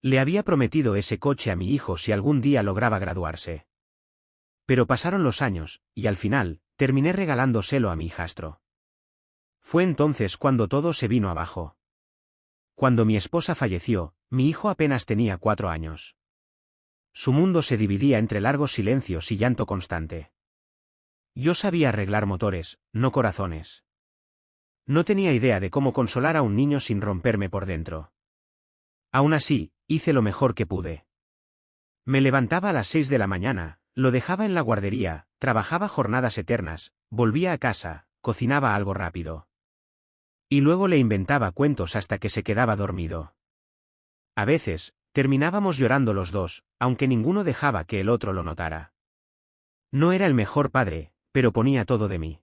Le había prometido ese coche a mi hijo si algún día lograba graduarse. Pero pasaron los años, y al final, terminé regalándoselo a mi hijastro. Fue entonces cuando todo se vino abajo. Cuando mi esposa falleció, mi hijo apenas tenía 4 años. Su mundo se dividía entre largos silencios y llanto constante. Yo sabía arreglar motores, no corazones. No tenía idea de cómo consolar a un niño sin romperme por dentro. Aún así, hice lo mejor que pude. Me levantaba a las 6 de la mañana, lo dejaba en la guardería, trabajaba jornadas eternas, volvía a casa, cocinaba algo rápido. Y luego le inventaba cuentos hasta que se quedaba dormido. A veces, terminábamos llorando los dos, aunque ninguno dejaba que el otro lo notara. No era el mejor padre, pero ponía todo de mí.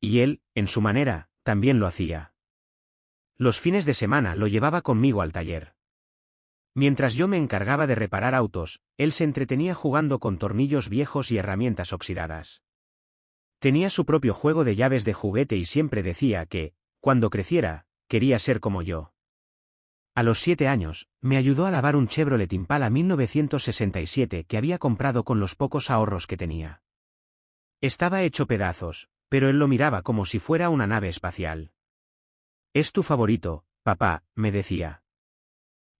Y él, en su manera, también lo hacía. Los fines de semana lo llevaba conmigo al taller. Mientras yo me encargaba de reparar autos, él se entretenía jugando con tornillos viejos y herramientas oxidadas. Tenía su propio juego de llaves de juguete y siempre decía que, cuando creciera, quería ser como yo. A los 7 años, me ayudó a lavar un Chevrolet Impala 1967 que había comprado con los pocos ahorros que tenía. Estaba hecho pedazos, pero él lo miraba como si fuera una nave espacial. «Es tu favorito, papá», me decía.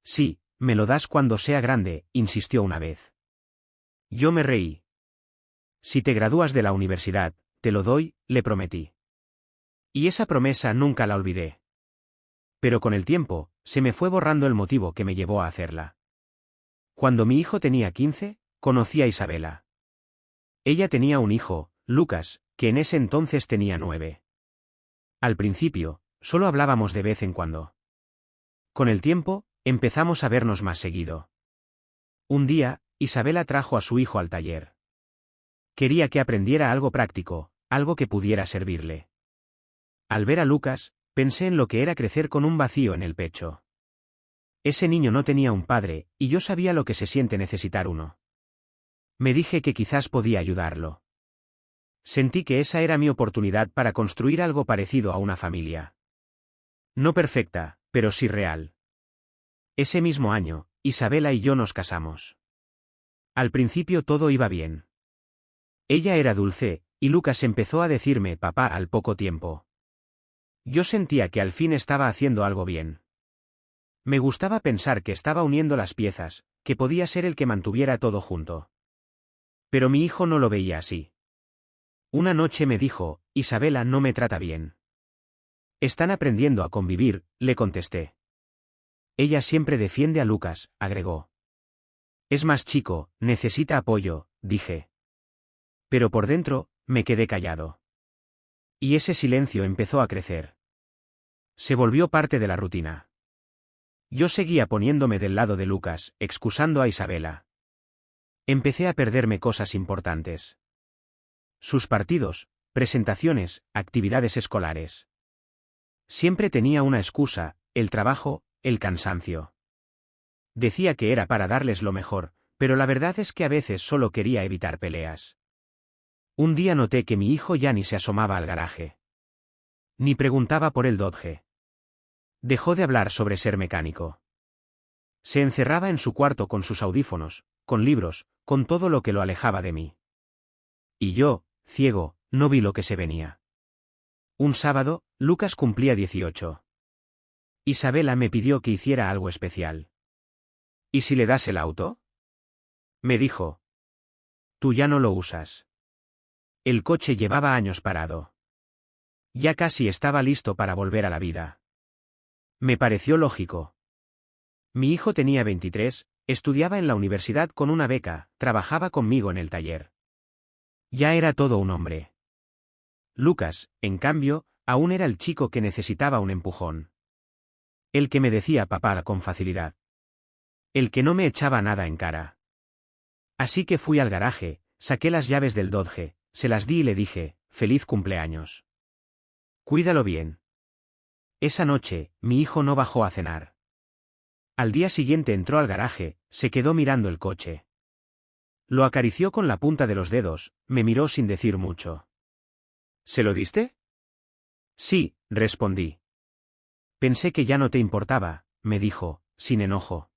«Sí, me lo das cuando sea grande», insistió una vez. Yo me reí. «Si te gradúas de la universidad, te lo doy», le prometí. Y esa promesa nunca la olvidé. Pero con el tiempo, se me fue borrando el motivo que me llevó a hacerla. Cuando mi hijo tenía 15, conocí a Isabela. Ella tenía un hijo, Lucas, que en ese entonces tenía 9. Al principio, solo hablábamos de vez en cuando. Con el tiempo, empezamos a vernos más seguido. Un día, Isabela trajo a su hijo al taller. Quería que aprendiera algo práctico, algo que pudiera servirle. Al ver a Lucas, pensé en lo que era crecer con un vacío en el pecho. Ese niño no tenía un padre, y yo sabía lo que se siente necesitar uno. Me dije que quizás podía ayudarlo. Sentí que esa era mi oportunidad para construir algo parecido a una familia. No perfecta, pero sí real. Ese mismo año, Isabela y yo nos casamos. Al principio todo iba bien. Ella era dulce, y Lucas empezó a decirme papá al poco tiempo. Yo sentía que al fin estaba haciendo algo bien. Me gustaba pensar que estaba uniendo las piezas, que podía ser el que mantuviera todo junto. Pero mi hijo no lo veía así. Una noche me dijo, Isabela no me trata bien. Están aprendiendo a convivir, le contesté. Ella siempre defiende a Lucas, agregó. Es más chico, necesita apoyo, dije. Pero por dentro, me quedé callado. Y ese silencio empezó a crecer. Se volvió parte de la rutina. Yo seguía poniéndome del lado de Lucas, excusando a Isabela. Empecé a perderme cosas importantes. Sus partidos, presentaciones, actividades escolares. Siempre tenía una excusa, el trabajo, el cansancio. Decía que era para darles lo mejor, pero la verdad es que a veces solo quería evitar peleas. Un día noté que mi hijo ya ni se asomaba al garaje. Ni preguntaba por el Dodge. Dejó de hablar sobre ser mecánico. Se encerraba en su cuarto con sus audífonos, con libros, con todo lo que lo alejaba de mí. Y yo, ciego, no vi lo que se venía. Un sábado, Lucas cumplía 18. Isabela me pidió que hiciera algo especial. ¿Y si le das el auto? Me dijo. Tú ya no lo usas. El coche llevaba años parado. Ya casi estaba listo para volver a la vida. Me pareció lógico. Mi hijo tenía 23, estudiaba en la universidad con una beca, trabajaba conmigo en el taller. Ya era todo un hombre. Lucas, en cambio, aún era el chico que necesitaba un empujón. El que me decía papá con facilidad. El que no me echaba nada en cara. Así que fui al garaje, saqué las llaves del Dodge, se las di y le dije, feliz cumpleaños. Cuídalo bien. Esa noche, mi hijo no bajó a cenar. Al día siguiente entró al garaje, se quedó mirando el coche. Lo acarició con la punta de los dedos, me miró sin decir mucho. ¿Se lo diste? Sí, respondí. Pensé que ya no te importaba, me dijo, sin enojo.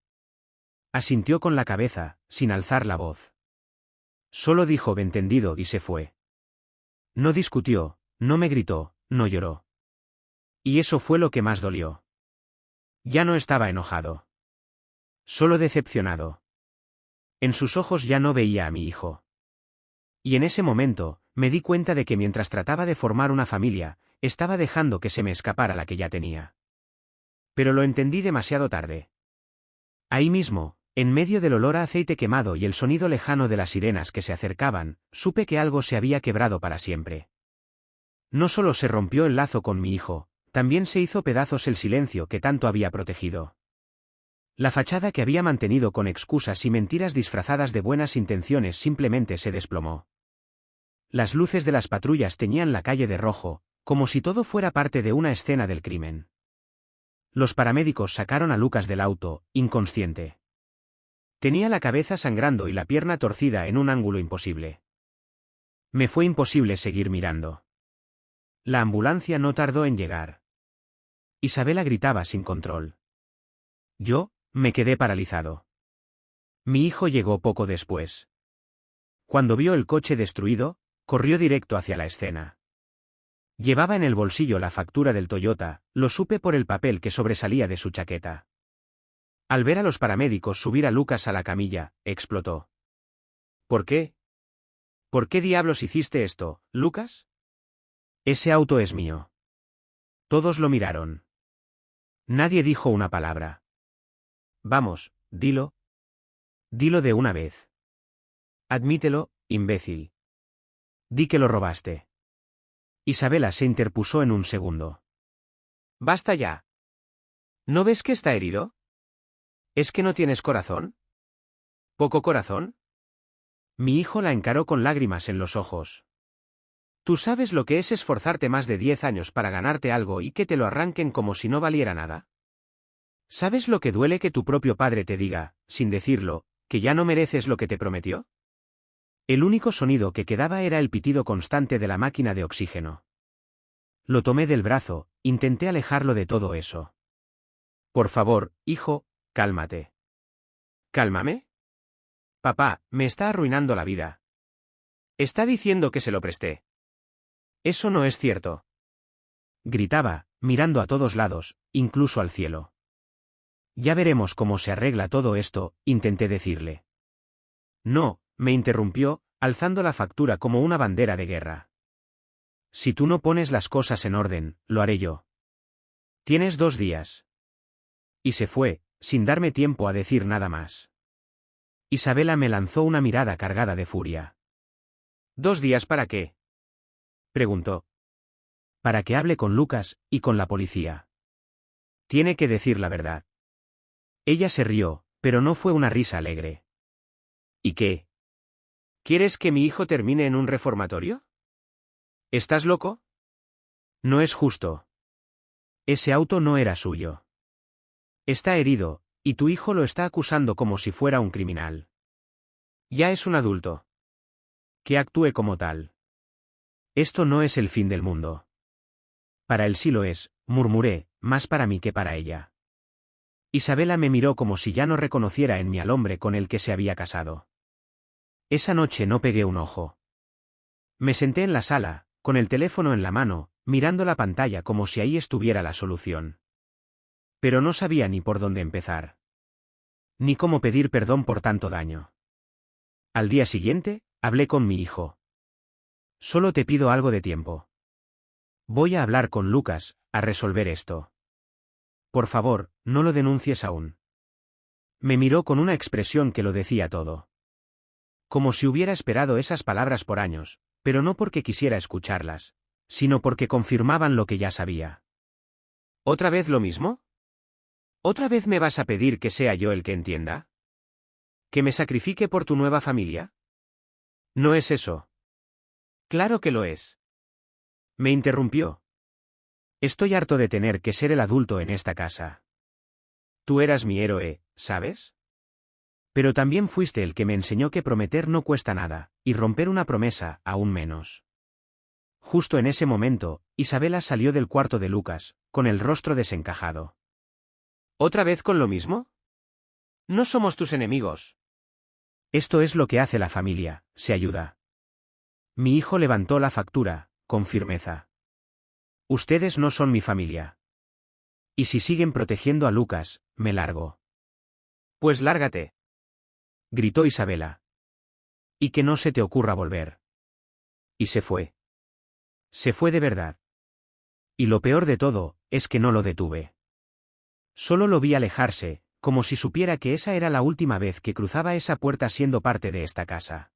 Asintió con la cabeza, sin alzar la voz. Solo dijo entendido y se fue. No discutió, no me gritó, no lloró. Y eso fue lo que más dolió. Ya no estaba enojado. Solo decepcionado. En sus ojos ya no veía a mi hijo. Y en ese momento, me di cuenta de que mientras trataba de formar una familia, estaba dejando que se me escapara la que ya tenía. Pero lo entendí demasiado tarde. Ahí mismo, en medio del olor a aceite quemado y el sonido lejano de las sirenas que se acercaban, supe que algo se había quebrado para siempre. No solo se rompió el lazo con mi hijo, también se hizo pedazos el silencio que tanto había protegido. La fachada que había mantenido con excusas y mentiras disfrazadas de buenas intenciones simplemente se desplomó. Las luces de las patrullas teñían la calle de rojo, como si todo fuera parte de una escena del crimen. Los paramédicos sacaron a Lucas del auto, inconsciente. Tenía la cabeza sangrando y la pierna torcida en un ángulo imposible. Me fue imposible seguir mirando. La ambulancia no tardó en llegar. Isabela gritaba sin control. Yo, me quedé paralizado. Mi hijo llegó poco después. Cuando vio el coche destruido, corrió directo hacia la escena. Llevaba en el bolsillo la factura del Toyota, lo supe por el papel que sobresalía de su chaqueta. Al ver a los paramédicos subir a Lucas a la camilla, explotó. ¿Por qué? ¿Por qué diablos hiciste esto, Lucas? Ese auto es mío. Todos lo miraron. Nadie dijo una palabra. Vamos, dilo. Dilo de una vez. Admítelo, imbécil. Di que lo robaste. Isabela se interpuso en un segundo. Basta ya. ¿No ves que está herido? ¿Es que no tienes corazón? ¿Poco corazón? Mi hijo la encaró con lágrimas en los ojos. ¿Tú sabes lo que es esforzarte más de 10 años para ganarte algo y que te lo arranquen como si no valiera nada? ¿Sabes lo que duele que tu propio padre te diga, sin decirlo, que ya no mereces lo que te prometió? El único sonido que quedaba era el pitido constante de la máquina de oxígeno. Lo tomé del brazo, intenté alejarlo de todo eso. Por favor, hijo, cálmate. ¿Cálmame? Papá, me está arruinando la vida. Está diciendo que se lo presté. Eso no es cierto. Gritaba, mirando a todos lados, incluso al cielo. Ya veremos cómo se arregla todo esto, intenté decirle. No, me interrumpió, alzando la factura como una bandera de guerra. Si tú no pones las cosas en orden, lo haré yo. Tienes 2 días. Y se fue, sin darme tiempo a decir nada más. Isabela me lanzó una mirada cargada de furia. ¿2 días para qué? Preguntó. Para que hable con Lucas, y con la policía. Tiene que decir la verdad. Ella se rió, pero no fue una risa alegre. ¿Y qué? ¿Quieres que mi hijo termine en un reformatorio? ¿Estás loco? No es justo. Ese auto no era suyo. Está herido, y tu hijo lo está acusando como si fuera un criminal. Ya es un adulto. Que actúe como tal. Esto no es el fin del mundo. Para él sí lo es, murmuré, más para mí que para ella. Isabela me miró como si ya no reconociera en mí al hombre con el que se había casado. Esa noche no pegué un ojo. Me senté en la sala, con el teléfono en la mano, mirando la pantalla como si ahí estuviera la solución. Pero no sabía ni por dónde empezar. Ni cómo pedir perdón por tanto daño. Al día siguiente, hablé con mi hijo. Solo te pido algo de tiempo. Voy a hablar con Lucas, a resolver esto. Por favor, no lo denuncies aún. Me miró con una expresión que lo decía todo. Como si hubiera esperado esas palabras por años, pero no porque quisiera escucharlas, sino porque confirmaban lo que ya sabía. ¿Otra vez lo mismo? ¿Otra vez me vas a pedir que sea yo el que entienda? ¿Que me sacrifique por tu nueva familia? No es eso. Claro que lo es. Me interrumpió. Estoy harto de tener que ser el adulto en esta casa. Tú eras mi héroe, ¿sabes? Pero también fuiste el que me enseñó que prometer no cuesta nada, y romper una promesa, aún menos. Justo en ese momento, Isabela salió del cuarto de Lucas, con el rostro desencajado. ¿Otra vez con lo mismo? No somos tus enemigos. Esto es lo que hace la familia, se ayuda. Mi hijo levantó la factura, con firmeza. Ustedes no son mi familia. Y si siguen protegiendo a Lucas, me largo. Pues lárgate. Gritó Isabela. Y que no se te ocurra volver. Y se fue. Se fue de verdad. Y lo peor de todo, es que no lo detuve. Solo lo vi alejarse, como si supiera que esa era la última vez que cruzaba esa puerta siendo parte de esta casa.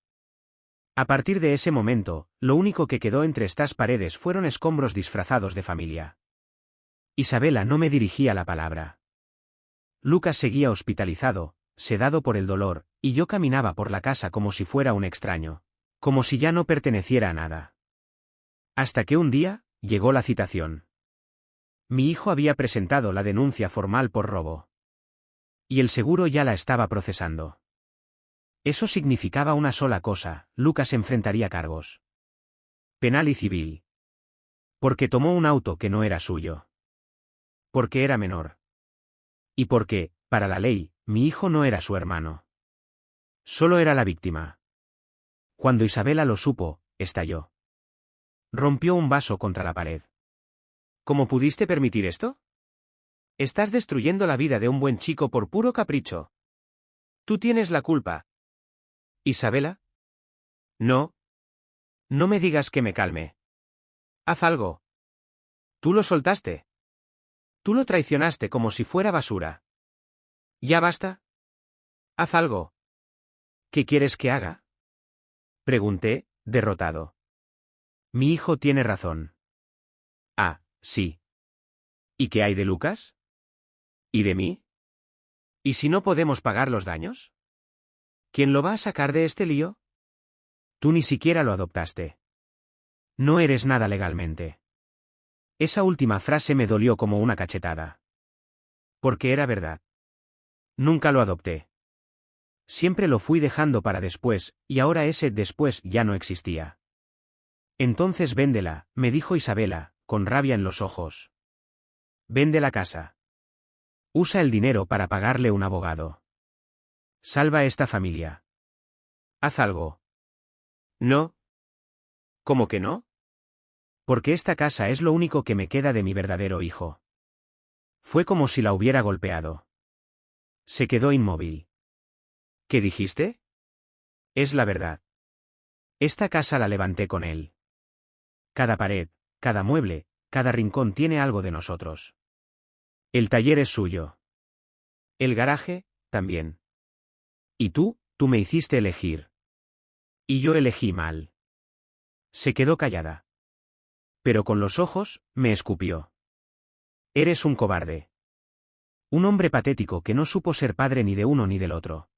A partir de ese momento, lo único que quedó entre estas paredes fueron escombros disfrazados de familia. Isabela no me dirigía la palabra. Lucas seguía hospitalizado, sedado por el dolor, y yo caminaba por la casa como si fuera un extraño, como si ya no perteneciera a nada. Hasta que un día, llegó la citación. Mi hijo había presentado la denuncia formal por robo. Y el seguro ya la estaba procesando. Eso significaba una sola cosa: Lucas enfrentaría cargos. Penal y civil. Porque tomó un auto que no era suyo. Porque era menor. Y porque, para la ley, mi hijo no era su hermano. Solo era la víctima. Cuando Isabela lo supo, estalló. Rompió un vaso contra la pared. ¿Cómo pudiste permitir esto? Estás destruyendo la vida de un buen chico por puro capricho. Tú tienes la culpa. ¿Isabela? No. No me digas que me calme. Haz algo. Tú lo soltaste. Tú lo traicionaste como si fuera basura. ¿Ya basta? Haz algo. ¿Qué quieres que haga? Pregunté, derrotado. Mi hijo tiene razón. Ah, sí. ¿Y qué hay de Lucas? ¿Y de mí? ¿Y si no podemos pagar los daños? ¿Quién lo va a sacar de este lío? Tú ni siquiera lo adoptaste. No eres nada legalmente. Esa última frase me dolió como una cachetada. Porque era verdad. Nunca lo adopté. Siempre lo fui dejando para después, y ahora ese después ya no existía. Entonces véndela, me dijo Isabela, con rabia en los ojos. Vende la casa. Usa el dinero para pagarle un abogado. Salva a esta familia. Haz algo. No. ¿Cómo que no? Porque esta casa es lo único que me queda de mi verdadero hijo. Fue como si la hubiera golpeado. Se quedó inmóvil. ¿Qué dijiste? Es la verdad. Esta casa la levanté con él. Cada pared, cada mueble, cada rincón tiene algo de nosotros. El taller es suyo. El garaje, también. Y tú me hiciste elegir. Y yo elegí mal. Se quedó callada. Pero con los ojos, me escupió. Eres un cobarde. Un hombre patético que no supo ser padre ni de uno ni del otro.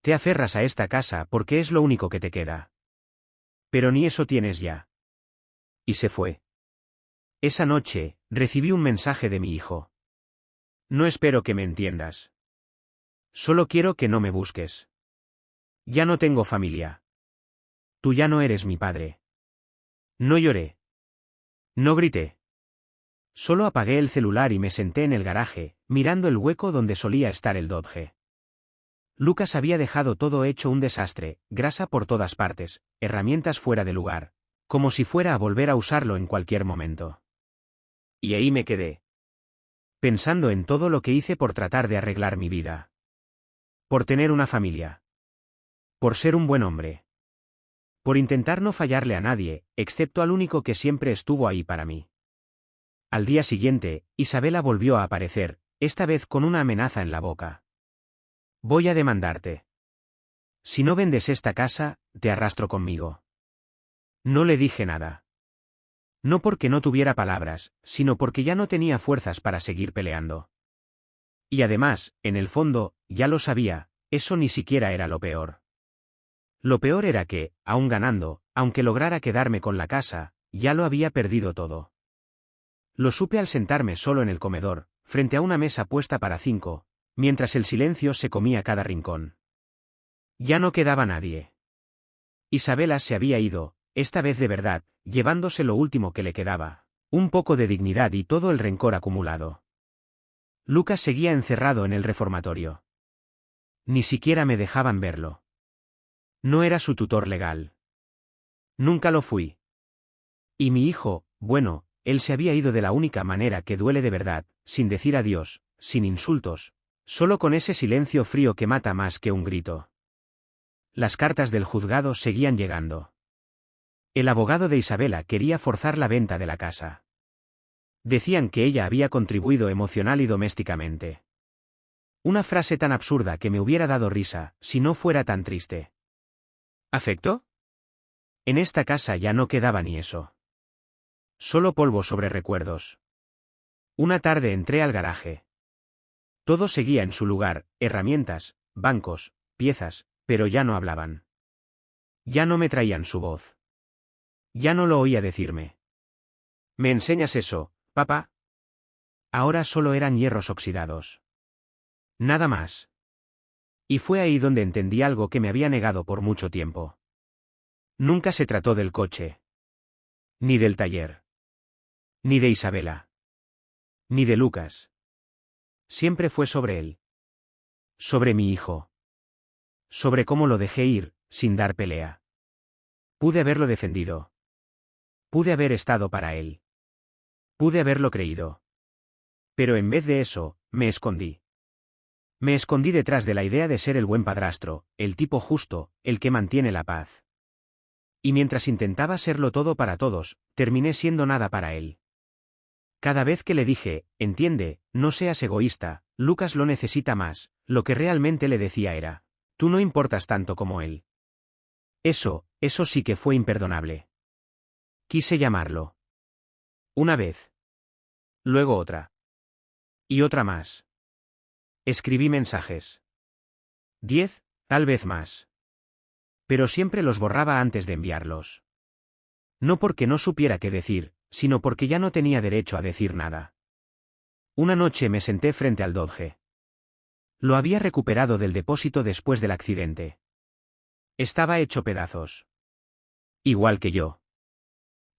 Te aferras a esta casa porque es lo único que te queda. Pero ni eso tienes ya. Y se fue. Esa noche, recibí un mensaje de mi hijo. No espero que me entiendas. Solo quiero que no me busques. Ya no tengo familia. Tú ya no eres mi padre. No lloré. No grité. Solo apagué el celular y me senté en el garaje, mirando el hueco donde solía estar el Dodge. Lucas había dejado todo hecho un desastre, grasa por todas partes, herramientas fuera de lugar, como si fuera a volver a usarlo en cualquier momento. Y ahí me quedé. Pensando en todo lo que hice por tratar de arreglar mi vida. Por tener una familia. Por ser un buen hombre. Por intentar no fallarle a nadie, excepto al único que siempre estuvo ahí para mí. Al día siguiente, Isabela volvió a aparecer, esta vez con una amenaza en la boca. Voy a demandarte. Si no vendes esta casa, te arrastro conmigo. No le dije nada. No porque no tuviera palabras, sino porque ya no tenía fuerzas para seguir peleando. Y además, en el fondo, ya lo sabía, eso ni siquiera era lo peor. Lo peor era que, aun ganando, aunque lograra quedarme con la casa, ya lo había perdido todo. Lo supe al sentarme solo en el comedor, frente a una mesa puesta para 5, mientras el silencio se comía cada rincón. Ya no quedaba nadie. Isabela se había ido, esta vez de verdad, llevándose lo último que le quedaba, un poco de dignidad y todo el rencor acumulado. Lucas seguía encerrado en el reformatorio. Ni siquiera me dejaban verlo. No era su tutor legal. Nunca lo fui. Y mi hijo, bueno, él se había ido de la única manera que duele de verdad, sin decir adiós, sin insultos, solo con ese silencio frío que mata más que un grito. Las cartas del juzgado seguían llegando. El abogado de Isabela quería forzar la venta de la casa. Decían que ella había contribuido emocional y domésticamente. Una frase tan absurda que me hubiera dado risa, si no fuera tan triste. ¿Afecto? En esta casa ya no quedaba ni eso. Solo polvo sobre recuerdos. Una tarde entré al garaje. Todo seguía en su lugar, herramientas, bancos, piezas, pero ya no hablaban. Ya no me traían su voz. Ya no lo oía decirme. ¿Me enseñas eso, papá? Ahora solo eran hierros oxidados. Nada más. Y fue ahí donde entendí algo que me había negado por mucho tiempo. Nunca se trató del coche. Ni del taller. Ni de Isabela. Ni de Lucas. Siempre fue sobre él. Sobre mi hijo. Sobre cómo lo dejé ir, sin dar pelea. Pude haberlo defendido. Pude haber estado para él. Pude haberlo creído. Pero en vez de eso, me escondí. Me escondí detrás de la idea de ser el buen padrastro, el tipo justo, el que mantiene la paz. Y mientras intentaba serlo todo para todos, terminé siendo nada para él. Cada vez que le dije, entiende, no seas egoísta, Lucas lo necesita más, lo que realmente le decía era, tú no importas tanto como él. Eso sí que fue imperdonable. Quise llamarlo. Una vez. Luego otra. Y otra más. Escribí mensajes. 10, tal vez más. Pero siempre los borraba antes de enviarlos. No porque no supiera qué decir, sino porque ya no tenía derecho a decir nada. Una noche me senté frente al Dodge. Lo había recuperado del depósito después del accidente. Estaba hecho pedazos. Igual que yo.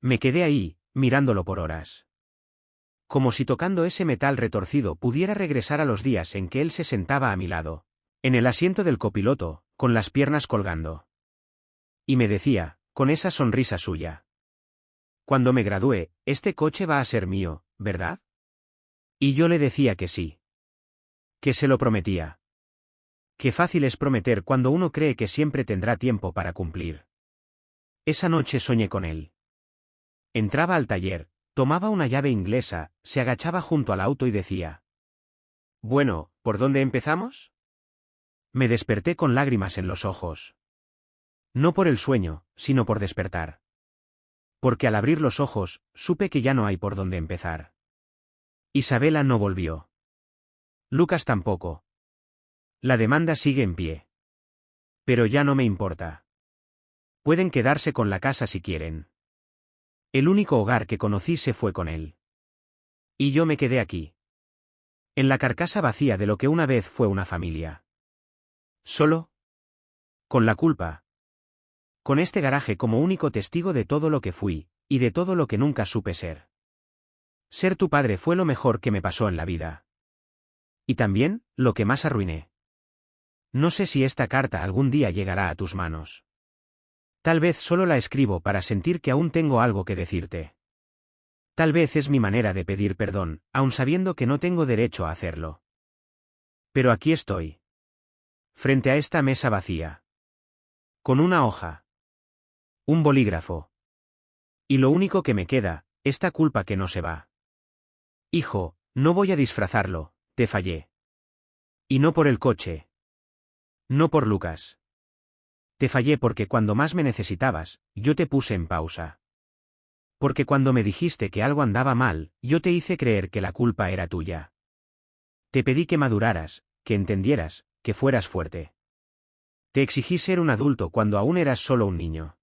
Me quedé ahí, mirándolo por horas. Como si tocando ese metal retorcido pudiera regresar a los días en que él se sentaba a mi lado, en el asiento del copiloto, con las piernas colgando. Y me decía, con esa sonrisa suya. Cuando me gradúe, este coche va a ser mío, ¿verdad? Y yo le decía que sí. Que se lo prometía. Qué fácil es prometer cuando uno cree que siempre tendrá tiempo para cumplir. Esa noche soñé con él. Entraba al taller, tomaba una llave inglesa, se agachaba junto al auto y decía: Bueno, ¿por dónde empezamos? Me desperté con lágrimas en los ojos. No por el sueño, sino por despertar. Porque al abrir los ojos, supe que ya no hay por dónde empezar. Isabela no volvió. Lucas tampoco. La demanda sigue en pie. Pero ya no me importa. Pueden quedarse con la casa si quieren. El único hogar que conocí se fue con él. Y yo me quedé aquí. En la carcasa vacía de lo que una vez fue una familia. Solo. Con la culpa. Con este garaje como único testigo de todo lo que fui, y de todo lo que nunca supe ser. Ser tu padre fue lo mejor que me pasó en la vida. Y también, lo que más arruiné. No sé si esta carta algún día llegará a tus manos. Tal vez solo la escribo para sentir que aún tengo algo que decirte. Tal vez es mi manera de pedir perdón, aun sabiendo que no tengo derecho a hacerlo. Pero aquí estoy. Frente a esta mesa vacía. Con una hoja. Un bolígrafo. Y lo único que me queda, esta culpa que no se va. Hijo, no voy a disfrazarlo, te fallé. Y no por el coche. No por Lucas. Te fallé porque cuando más me necesitabas, yo te puse en pausa. Porque cuando me dijiste que algo andaba mal, yo te hice creer que la culpa era tuya. Te pedí que maduraras, que entendieras, que fueras fuerte. Te exigí ser un adulto cuando aún eras solo un niño.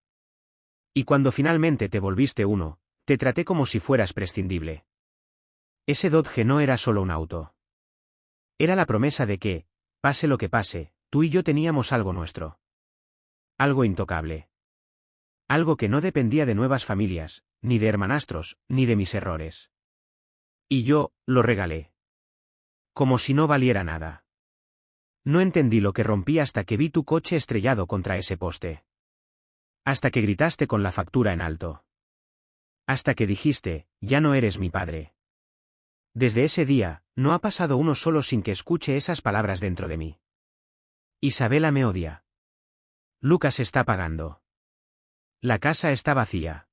Y cuando finalmente te volviste uno, te traté como si fueras prescindible. Ese Dodge no era solo un auto. Era la promesa de que, pase lo que pase, tú y yo teníamos algo nuestro. Algo intocable. Algo que no dependía de nuevas familias, ni de hermanastros, ni de mis errores. Y yo, lo regalé. Como si no valiera nada. No entendí lo que rompí hasta que vi tu coche estrellado contra ese poste. Hasta que gritaste con la factura en alto. Hasta que dijiste, ya no eres mi padre. Desde ese día, no ha pasado uno solo sin que escuche esas palabras dentro de mí. Isabela me odia. Lucas está pagando. La casa está vacía.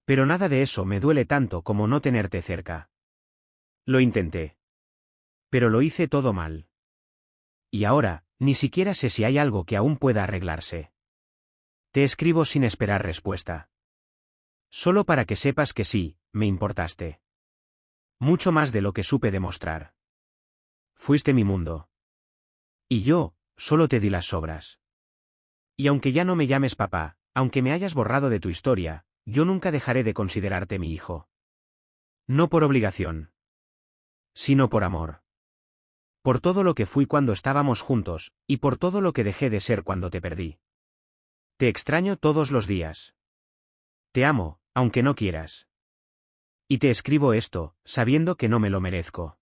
Pero nada de eso me duele tanto como no tenerte cerca. Lo intenté. Pero lo hice todo mal. Y ahora, ni siquiera sé si hay algo que aún pueda arreglarse. Te escribo sin esperar respuesta. Solo para que sepas que sí, me importaste. Mucho más de lo que supe demostrar. Fuiste mi mundo. Y yo, solo te di las sobras. Y aunque ya no me llames papá, aunque me hayas borrado de tu historia, yo nunca dejaré de considerarte mi hijo. No por obligación. Sino por amor. Por todo lo que fui cuando estábamos juntos, y por todo lo que dejé de ser cuando te perdí. Te extraño todos los días. Te amo, aunque no quieras. Y te escribo esto, sabiendo que no me lo merezco.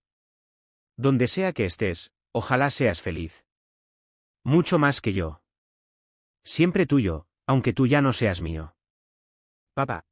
Donde sea que estés, ojalá seas feliz. Mucho más que yo. Siempre tuyo, aunque tú ya no seas mío. Papá.